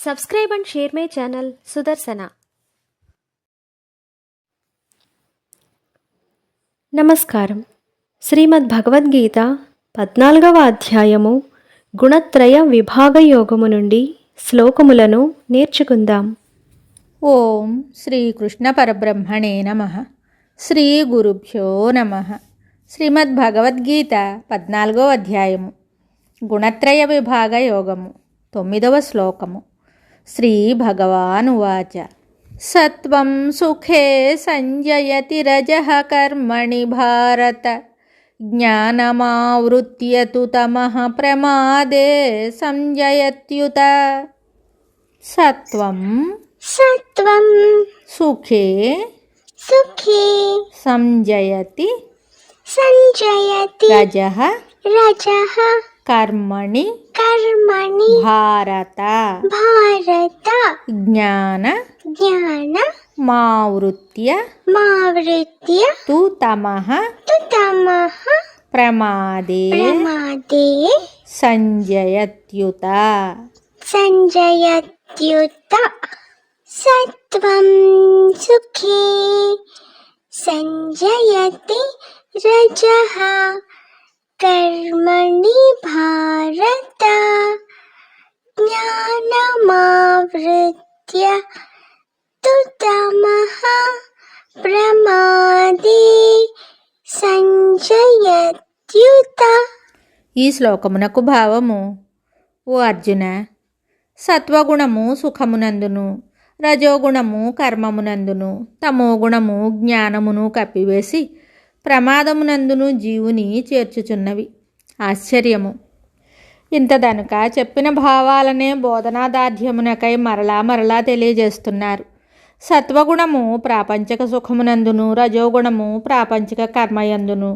Subscribe and share my channel Sudarsana. నమస్కారం. శ్రీమద్ భగవద్గీత 14వ అధ్యాయము గుణత్రయ విభాగ యోగము నుండి శ్లోకములను నేర్చుకుందాం. ఓం శ్రీకృష్ణ పరబ్రహ్మణే నమః. శ్రీ గురుభ్యో నమః. శ్రీమద్ భగవద్గీత 14వ అధ్యాయము గుణత్రయ విభాగ యోగము 9వ శ్లోకము. శ్రీ భగవానువాచ సత్వం సుఖే సంజయతి రజః కర్మణి భారత జ్ఞానమావృత్య తు తమః ప్రమాదే సంజయత్యుత. సత్వం సుఖే సంజయతి రజః కర్మణి భారత జ్ఞానమావృత్య తు తమః ప్రమాదే సంజయత్యుత. సత్వం సుఖే సంజయతి రజః కర్మణి భారత జ్ఞానమావృత్య తు తమః ప్రమాదే సంజయత్యుత. ఈ శ్లోకమునకు భావము: ఓ అర్జున, సత్వగుణము సుఖమునందును, రజోగుణము కర్మమునందును, తమోగుణము జ్ఞానమును కప్పివేసి ప్రమాదమునందును జీవుని చేర్చుచున్నవి. ఆశ్చర్యము! ఇంతదనుక చెప్పిన భావాలనే బోధనాదార్ఢ్యమునకై మరలా తెలియజేస్తున్నారు. సత్వగుణము ప్రాపంచిక సుఖమునందును, రజోగుణము ప్రాపంచిక కర్మయందును,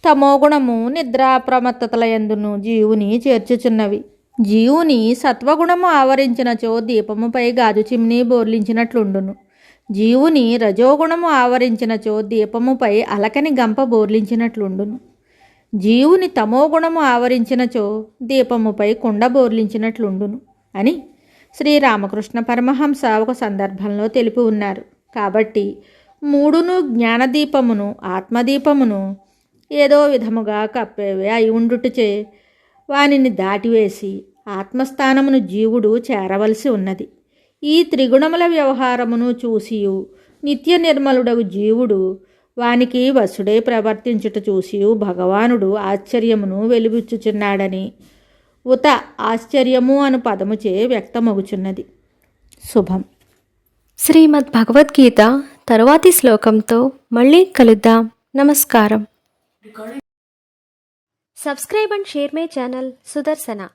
తమోగుణము నిద్రాప్రమత్తతలయందును జీవుని చేర్చుచున్నవి. జీవుని సత్వగుణము ఆవరించినచో దీపముపై గాజు చిమ్నీ బోర్లించినట్లుండును. జీవుని రజోగుణము ఆవరించినచో దీపముపై అలకని గంప బోర్లించినట్లుండును. జీవుని తమోగుణము ఆవరించినచో దీపముపై కుండ బోర్లించినట్లుండును అని శ్రీరామకృష్ణ పరమహంస ఒక సందర్భంలో తెలిపి ఉన్నారు. కాబట్టి మూడును, జ్ఞానదీపమును ఆత్మదీపమును ఏదో విధముగా కప్పేవే అయి ఉండుటచే వానిని దాటివేసి ఆత్మస్థానమును జీవుడు చేరవలసి ఉన్నది. ఈ త్రిగుణముల వ్యవహారమును చూసియు నిత్య నిర్మలుడగు జీవుడు వానికి వశుడై ప్రవర్తించుట చూసియు భగవానుడు ఆశ్చర్యమును వెలిబుచ్చుచున్నాడని ఉత ఆశ్చర్యము అను పదముచే వ్యక్తమగుచున్నది. శుభం. శ్రీమద్ భగవద్గీత తరువాతి శ్లోకంతో మళ్ళీ కలుద్దాం. నమస్కారం. Subscribe and share my channel Sudarsana.